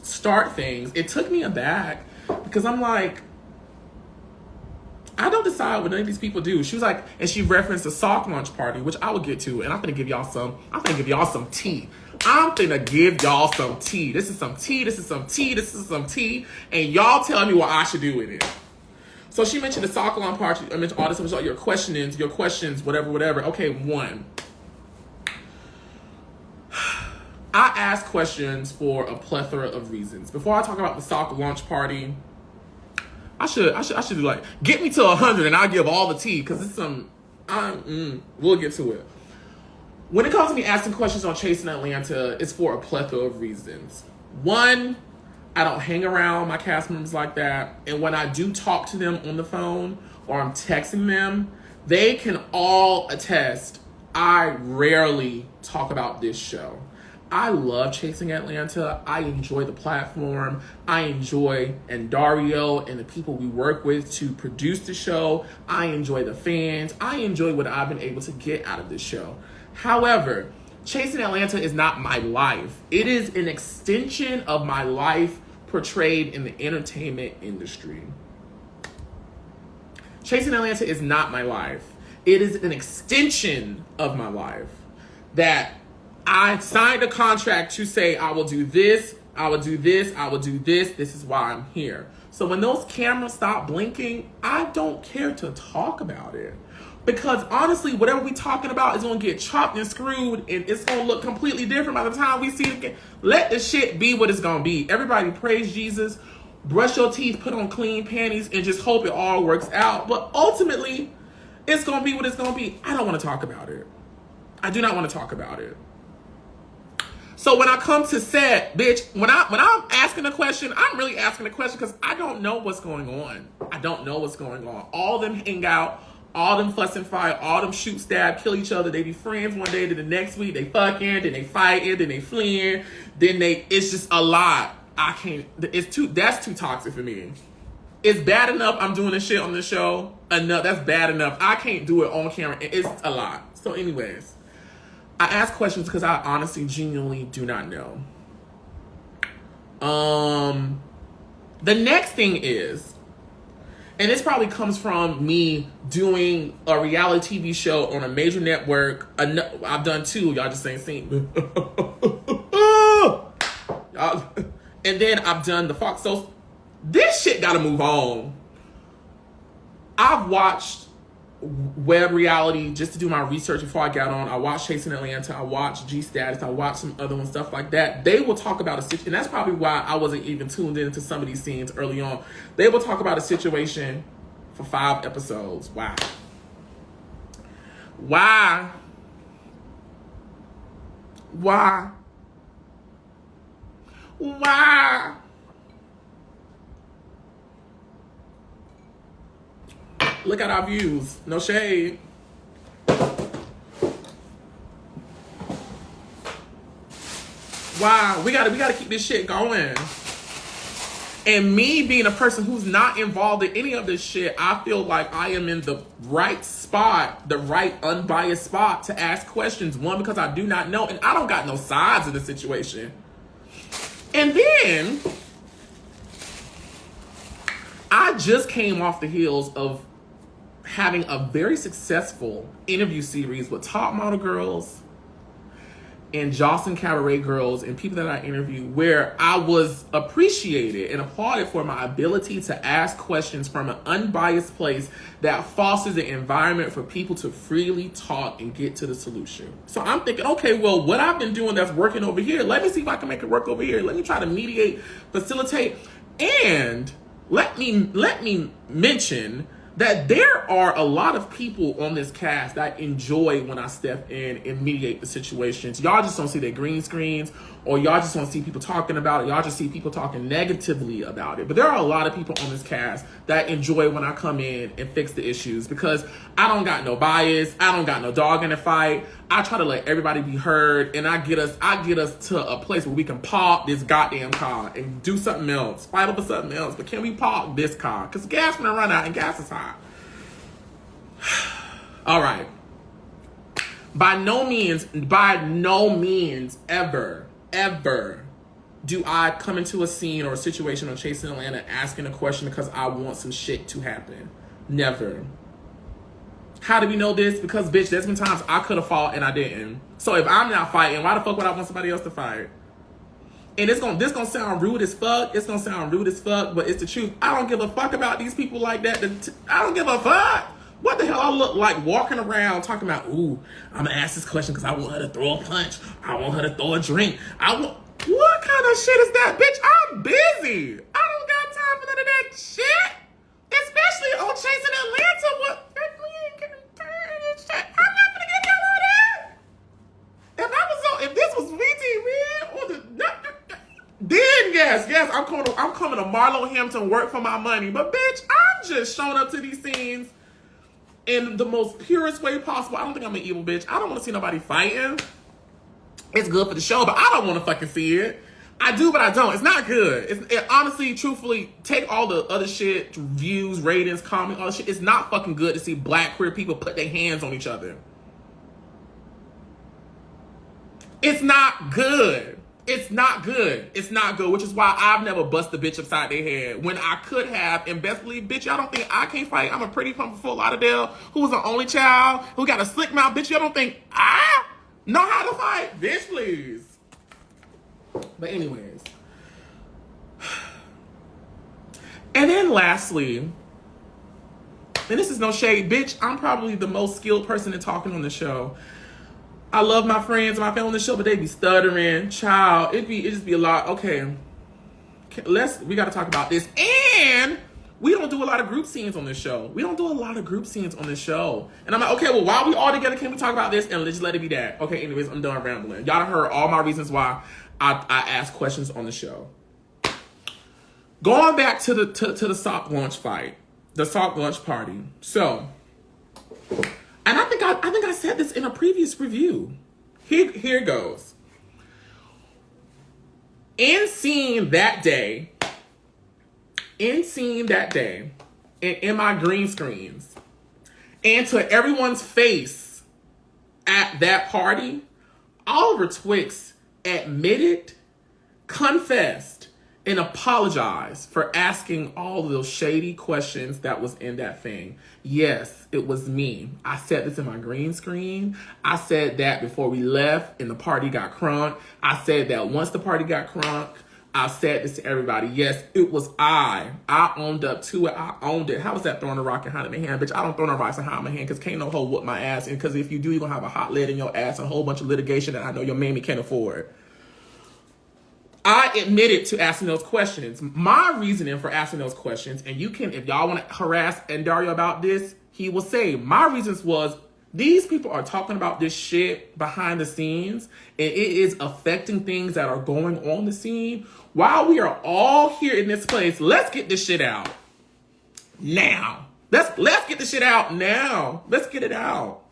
start things, it took me aback because I'm like, I don't decide what any of these people do. She was like, and she referenced the sock launch party, which I will get to, and I'm gonna give y'all some tea. I'm gonna give y'all some tea. This is some tea, this is some tea, this is some tea, and y'all tell me what I should do with it. So she mentioned the sock launch party, I mentioned all this, your questions, whatever. Okay, 1. I ask questions for a plethora of reasons. Before I talk about the sock launch party, I should do like, get me to 100 and I'll give all the tea, because it's some, we'll get to it. When it comes to me asking questions on Chasing Atlanta, it's for a plethora of reasons. 1, I don't hang around my cast members like that. And when I do talk to them on the phone or I'm texting them, they can all attest, I rarely talk about this show. I love Chasing Atlanta. I enjoy the platform. I enjoy and Dario and the people we work with to produce the show. I enjoy the fans. I enjoy what I've been able to get out of this show. However, Chasing Atlanta is not my life. It is an extension of my life portrayed in the entertainment industry. Chasing Atlanta is not my life. It is an extension of my life that I signed a contract to say, I will do this, I will do this, I will do this. This is why I'm here. So when those cameras stop blinking, I don't care to talk about it. Because honestly, whatever we're talking about is going to get chopped and screwed, and it's going to look completely different by the time we see it again. Let the shit be what it's going to be. Everybody praise Jesus, brush your teeth, put on clean panties, and just hope it all works out. But ultimately, it's going to be what it's going to be. I don't want to talk about it. I do not want to talk about it. So when I come to set, bitch, when I'm asking a question, I'm really asking a question because I don't know what's going on. I don't know what's going on. All them hang out, all them fuss and fight, all them shoot, stab, kill each other. They be friends one day, then the next week they fucking, then they fighting, then they fleeing, it's just a lot. That's too toxic for me. It's bad enough I'm doing this shit on the show. That's bad enough. I can't do it on camera. It's a lot. So anyways, I ask questions because I honestly, genuinely do not know. The next thing is, and this probably comes from me doing a reality TV show on a major network. I've done 2. Y'all just ain't seen. And then I've done the Fox. So this shit gotta move on. I've watched web reality just to do my research before I got on. I watched Chasing Atlanta. I watched G Status. I watched some other ones, stuff like that. They will talk about a situation, and that's probably why I wasn't even tuned into some of these scenes early on. They will talk about a situation for 5 episodes. Why? Why? Why? Why? Look at our views. No shade. Wow, we gotta keep this shit going. And me being a person who's not involved in any of this shit, I feel like I am in the right spot, the right unbiased spot to ask questions. One, because I do not know, and I don't got no sides of the situation. And then I just came off the heels of having a very successful interview series with top model girls and Jocelyn Cabaret girls and people that I interviewed, where I was appreciated and applauded for my ability to ask questions from an unbiased place that fosters an environment for people to freely talk and get to the solution. So I'm thinking, okay, well, what I've been doing that's working over here, let me see if I can make it work over here. Let me try to mediate, facilitate, and let me mention that there are a lot of people on this cast that enjoy when I step in and mediate the situations. Y'all just don't see their green screens, or y'all just don't see people talking about it. Y'all just see people talking negatively about it. But there are a lot of people on this cast that enjoy when I come in and fix the issues, because I don't got no bias. I don't got no dog in the fight. I try to let everybody be heard, and I get us to a place where we can park this goddamn car and do something else, fight over something else. But can we park this car? Because gas gonna run out and gas is high. All right. By no means ever do I come into a scene or a situation on Chasing Atlanta asking a question because I want some shit to happen. Never. How do we know this? Because, bitch, there's been times I could have fought and I didn't. So if I'm not fighting, why the fuck would I want somebody else to fight? And this gonna sound rude as fuck. It's gonna sound rude as fuck, but it's the truth. I don't give a fuck about these people like that. I don't give a fuck. What the hell I look like walking around talking about, ooh, I'm gonna ask this question because I want her to throw a punch. I want her to throw a drink. What kind of shit is that? Bitch, I'm busy. I don't got time for none of that shit. Especially on Chasing Atlanta. What? I'm not gonna get down on that. If this was VTV or then yes, I'm coming to Marlo Hampton, work for my money. But bitch, I'm just showing up to these scenes in the most purest way possible. I don't think I'm an evil bitch. I don't want to see nobody fighting. It's good for the show, but I don't want to fucking see it. I do, but I don't. It's not good. Honestly, truthfully, take all the other shit, views, ratings, comments, all the shit. It's not fucking good to see black queer people put their hands on each other. It's not good. It's not good. It's not good, which is why I've never bust a bitch upside their head when I could have. And best believe, bitch, y'all don't think I can't fight. I'm a pretty full Lauderdale who was an only child, who got a slick mouth. Bitch, y'all don't think I know how to fight? Bitch, please. But anyways. And then lastly, and this is no shade, bitch, I'm probably the most skilled person in talking on the show. I love my friends and my family on the show, but they be stuttering. Child, it just be a lot. Okay, we got to talk about this. And we don't do a lot of group scenes on this show. And I'm like, okay, well, while we all together, can we talk about this? And let's just let it be that. Okay, anyways, I'm done rambling. Y'all done heard all my reasons why I ask questions on the show. Going back to the sock lunch fight, the sock lunch party. So, and I think I said this in a previous review. Here goes. In seeing that day, and in my green screens, and to everyone's face at that party, Oliver Twixt admitted, confessed, and apologized for asking all of those shady questions that was in that thing. Yes, it was me. I said this in my green screen. I said that before we left and the party got crunk. I said that once the party got crunk, I've said this to everybody. Yes, it was I. I owned up to it. I owned it. How was that throwing a rock and hiding my hand? Bitch, I don't throw no rocks and hide my hand because can't no hoe whoop my ass. And because if you do, you're going to have a hot lead in your ass and a whole bunch of litigation that I know your mammy can't afford. I admitted to asking those questions. My reasoning for asking those questions, and you can, if y'all want to harass Dario about this, he will say, my reasons was, these people are talking about this shit behind the scenes, and it is affecting things that are going on the scene. While we are all here in this place, let's get this shit out now. Let's get this shit out now. Let's get it out.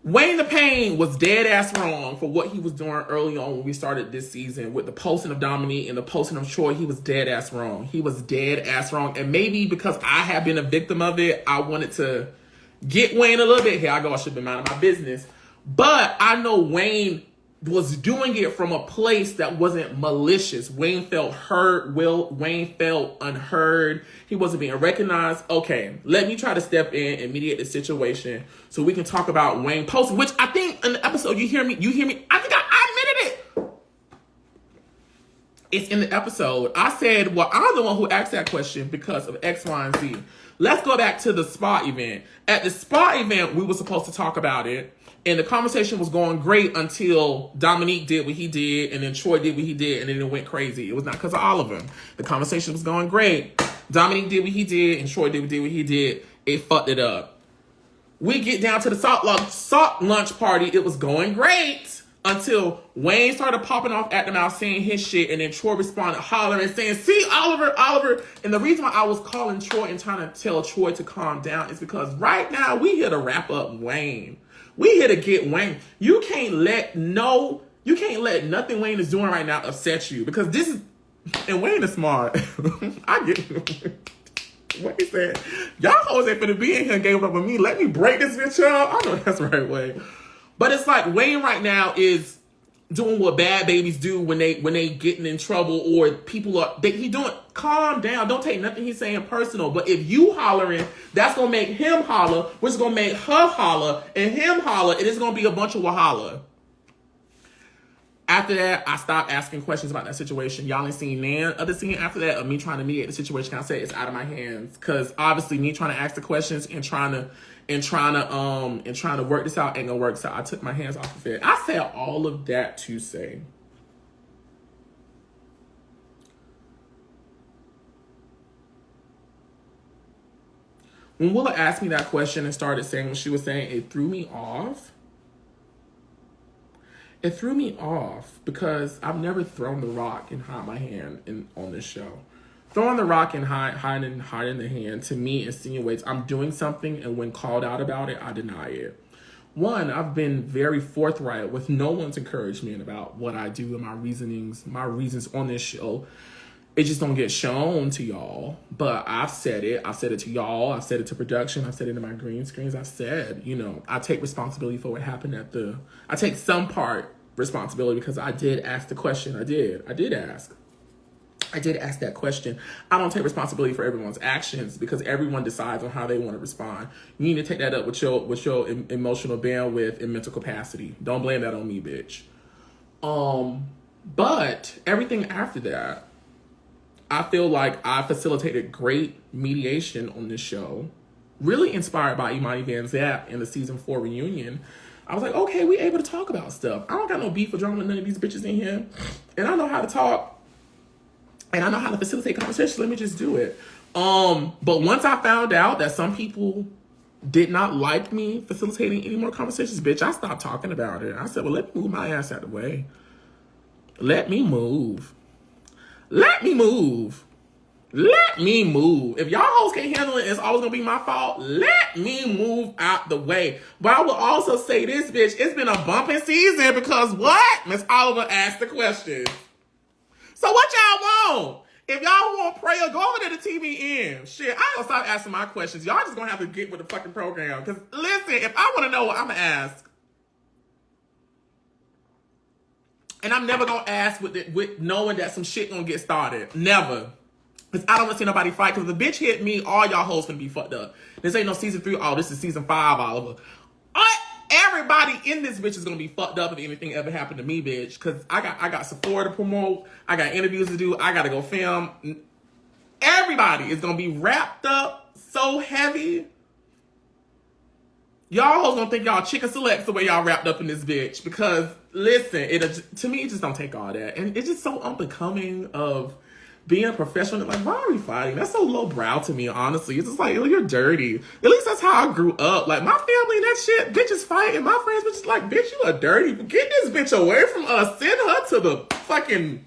Wayne the Pain was dead ass wrong for what he was doing early on when we started this season with the posting of Dominique and the posting of Troy. He was dead ass wrong. He was dead ass wrong. And maybe because I have been a victim of it, I wanted to get Wayne a little bit. Here I go. I should have been minding my business. But I know Wayne was doing it from a place that wasn't malicious. Wayne felt hurt. Wayne felt unheard. He wasn't being recognized. Okay, let me try to step in and mediate the situation so we can talk about Wayne posting, which I think in the episode, you hear me? I think I admitted it. It's in the episode. I said, well, I'm the one who asked that question because of X, Y, and Z. Let's go back to the spa event. At the spa event, we were supposed to talk about it. And the conversation was going great until Dominique did what he did, and then Troy did what he did, and then it went crazy. It was not because of Oliver. The conversation was going great. Dominique did what he did, and Troy did what he did. It fucked it up. We get down to the salt lunch party. It was going great until Wayne started popping off at the mouth saying his shit, and then Troy responded hollering and saying, see, Oliver. And the reason why I was calling Troy and trying to tell Troy to calm down is because right now we here to wrap up Wayne. We here to get Wayne. You can't let nothing Wayne is doing right now upset you, because this is, and Wayne is smart. I get it. Wayne said, y'all hoes ain't finna be in here and gave up on me. Let me break this bitch up. I know that's the right way. But it's like Wayne right now is doing what bad babies do when they getting in trouble, or people are, he doing, calm down. Don't take nothing he's saying personal. But if you hollering, that's going to make him holler, which is going to make her holler, and him holler, and it's going to be a bunch of wahala. After that, I stopped asking questions about that situation. Y'all ain't seen none of the scene after that of me trying to mediate the situation. I said it's out of my hands, because obviously me trying to ask the questions and trying to work this out ain't gonna work. So I took my hands off of it. I said all of that to say, when Willa asked me that question and started saying what she was saying, it threw me off. It threw me off because I've never thrown the rock and hide my hand on this show. Throwing the rock and hiding the hand, to me, insinuates I'm doing something, and when called out about it, I deny it. One, I've been very forthright with no one's encouragement about what I do and my reasons on this show. It just don't get shown to y'all. But I've said it. I've said it to y'all. I've said it to production. I've said it in my green screens. I've said, I take responsibility for what happened I take some part responsibility because I did ask the question. I did ask that question. I don't take responsibility for everyone's actions because everyone decides on how they want to respond. You need to take that up with your emotional bandwidth and mental capacity. Don't blame that on me, bitch. But everything after that, I feel like I facilitated great mediation on this show. Really inspired by Imani Van Zap in the season 4 reunion. I was like, okay, we able to talk about stuff. I don't got no beef or drama with none of these bitches in here. And I know how to talk. And I know how to facilitate conversations. Let me just do it. But once I found out that some people did not like me facilitating any more conversations, bitch, I stopped talking about it. I said, well, let me move my ass out of the way. Let me move. If y'all hoes can't handle it, it's always gonna be my fault. Let me move out the way. But I will also say this, bitch, it's been a bumping season because what? Miss Oliver asked the question. So what y'all want? If y'all want prayer, go over to the TVN. Shit, I ain't gonna stop asking my questions. Y'all just gonna have to get with the fucking program. Because listen, if I want to know what I'm gonna ask, and I'm never gonna ask with knowing that some shit gonna get started. Never. Because I don't want to see nobody fight. Because if the bitch hit me, all y'all hoes gonna be fucked up. This ain't no season 3. Oh, this is season 5, Oliver. Everybody in this bitch is gonna be fucked up if anything ever happened to me, bitch. Cause I got Sephora to promote. I got interviews to do. I gotta go film. Everybody is gonna be wrapped up so heavy. Y'all hoes gonna think y'all chicken selects the way y'all wrapped up in this bitch. Because listen, to me, it just don't take all that. And it's just so unbecoming of being a professional. Like, why are we fighting? That's so lowbrow to me, honestly. It's just like, oh, you're dirty. At least that's how I grew up. Like, my family and that shit, bitches fighting. My friends, bitches like, bitch, you are dirty. Get this bitch away from us. Send her to the fucking...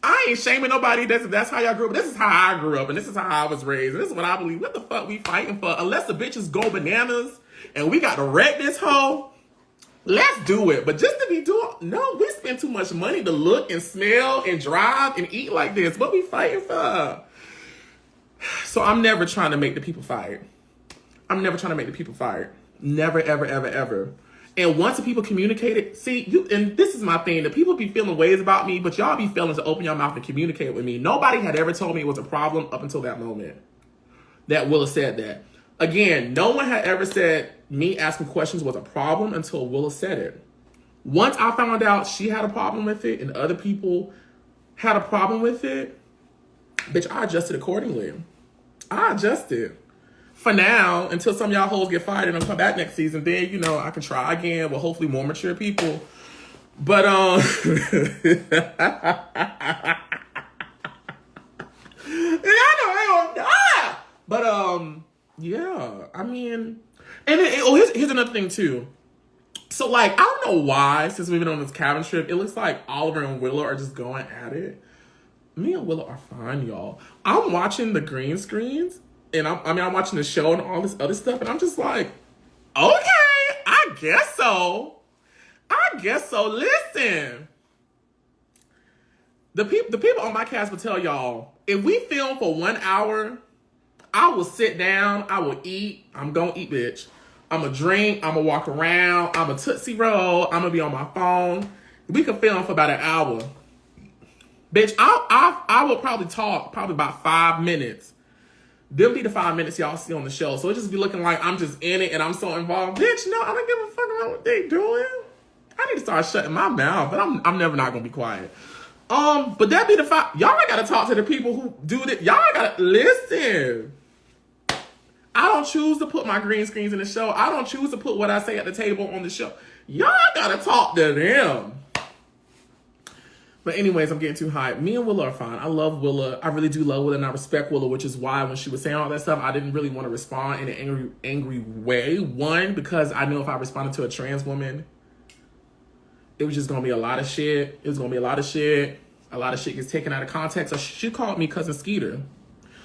I ain't shaming nobody. That's how y'all grew up. This is how I grew up, and this is how I was raised. And this is what I believe. What the fuck we fighting for? Unless the bitches go bananas and we got to wreck this hoe, let's do it. But just to be doing... No, we spend too much money to look and smell and drive and eat like this. What we fighting for? So I'm never trying to make the people fight. I'm never trying to make the people fight. Never, ever, ever, ever. And once the people communicate it, see, and this is my thing, the people be feeling ways about me, but y'all be feeling to open your mouth and communicate with me. Nobody had ever told me it was a problem up until that moment that Willa said that. Again, no one had ever said me asking questions was a problem until Willa said it. Once I found out she had a problem with it and other people had a problem with it, bitch, I adjusted accordingly. I adjusted. For now, until some of y'all hoes get fired and I'll come back next season, then, you know, I can try again with hopefully more mature people. But, yeah, I mean, and here's another thing too. So, like, I don't know why, since we've been on this cabin trip, it looks like Oliver and Willa are just going at it. Me and Willa are fine, y'all. I'm watching the green screens. And I'm watching the show and all this other stuff, and I'm just like, okay, I guess so. Listen, the people on my cast will tell y'all, if we film for 1 hour, I will sit down, I will eat. I'm gonna eat, bitch. I'm gonna drink. I'm gonna walk around. I'm gonna Tootsie Roll. I'm gonna be on my phone. We could film for about an hour, bitch. I will probably talk about 5 minutes. They'll be the 5 minutes y'all see on the show. So it just be looking like I'm just in it and I'm so involved. Bitch, no, I don't give a fuck about what they doing. I need to start shutting my mouth, but I'm never not gonna be quiet. But that be the 5. Y'all gotta talk to the people who do this. Y'all gotta listen. I don't choose to put my green screens in the show. I don't choose to put what I say at the table on the show. Y'all gotta talk to them. But anyways, I'm getting too hyped. Me and Willa are fine. I love Willa. I really do love Willa, and I respect Willa, which is why when she was saying all that stuff, I didn't really want to respond in an angry way. One, because I knew if I responded to a trans woman, it was just going to be a lot of shit. It was going to be a lot of shit. A lot of shit gets taken out of context. So she called me Cousin Skeeter.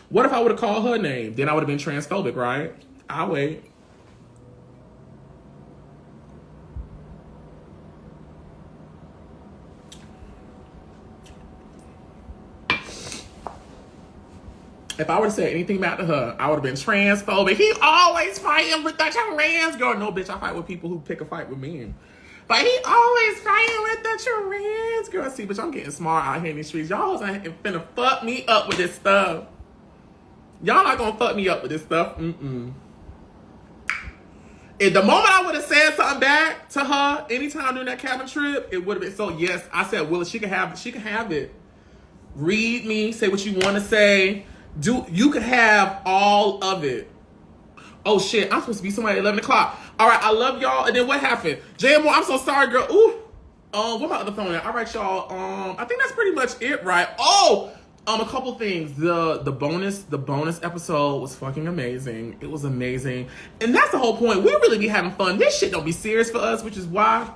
What if I would have called her name? Then I would have been transphobic, right? I'll wait. If I would have said anything back to her, I would have been transphobic. He always fighting with the trans girl. No, bitch, I fight with people who pick a fight with me. But he always fighting with the trans girl. See, bitch, I'm getting smart out here in these streets. Y'all ain't finna fuck me up with this stuff. Y'all not gonna fuck me up with this stuff. If the moment I would have said something back to her anytime during that cabin trip, it would have been so. Yes, I said, Willa, she can have it. Read me, say what you want to say. You could have all of it. Oh shit, I'm supposed to be somewhere at 11 o'clock. All right, I love y'all. And then what happened? JMO, I'm so sorry, girl. Ooh. What about the phone at? All right, y'all. I think that's pretty much it, right? Oh, a couple things. The bonus episode was fucking amazing. It was amazing. And that's the whole point. We really be having fun. This shit don't be serious for us, which is why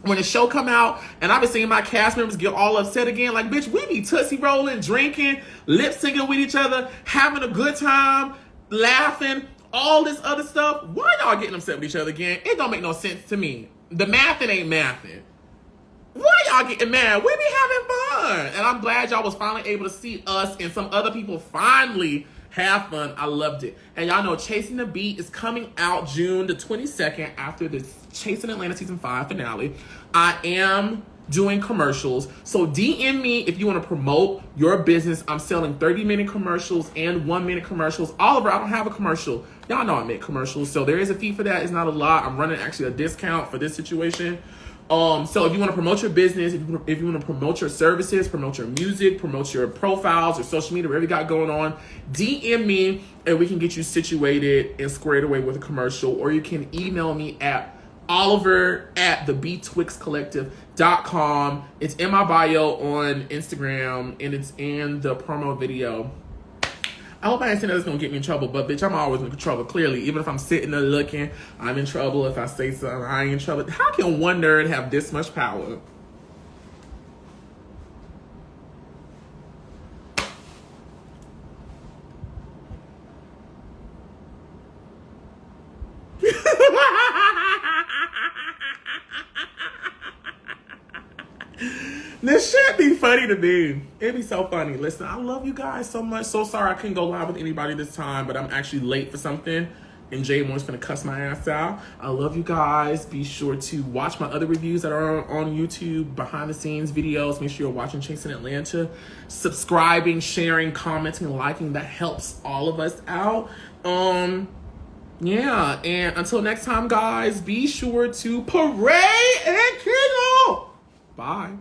when the show come out and I've been seeing my cast members get all upset again, like, bitch, we be Tootsie rolling, drinking, lip syncing with each other, having a good time, laughing, all this other stuff. Why y'all getting upset with each other again? It don't make no sense to me. The mathing ain't mathing. Why y'all getting mad? We be having fun. And I'm glad y'all was finally able to see us and some other people finally have fun. I loved it. And y'all know Chasing the Beat is coming out June the 22nd after the Chasing Atlanta Season 5 finale. I am doing commercials. So DM me if you want to promote your business. I'm selling 30-minute commercials and 1-minute commercials. Oliver, I don't have a commercial. Y'all know I make commercials, so there is a fee for that. It's not a lot. I'm running actually a discount for this situation. So if you want to promote your business, if you want to promote your services, promote your music, promote your profiles or social media, whatever you got going on, DM me and we can get you situated and squared away with a commercial. Or you can email me at oliver@thebtwixcollective.com. It's in my bio on Instagram and it's in the promo video. I hope I ain't saying that's gonna get me in trouble, but bitch, I'm always in trouble, clearly. Even if I'm sitting there looking, I'm in trouble. If I say something, I ain't in trouble. How can one nerd have this much power? This shit be funny to me. It'd be so funny. Listen, I love you guys so much. So sorry I couldn't go live with anybody this time, but I'm actually late for something. And Jay Moore's gonna cuss my ass out. I love you guys. Be sure to watch my other reviews that are on YouTube, behind the scenes videos. Make sure you're watching Chasing Atlanta. Subscribing, sharing, commenting, liking. That helps all of us out. Yeah, and until next time, guys, be sure to parade and kill. Bye.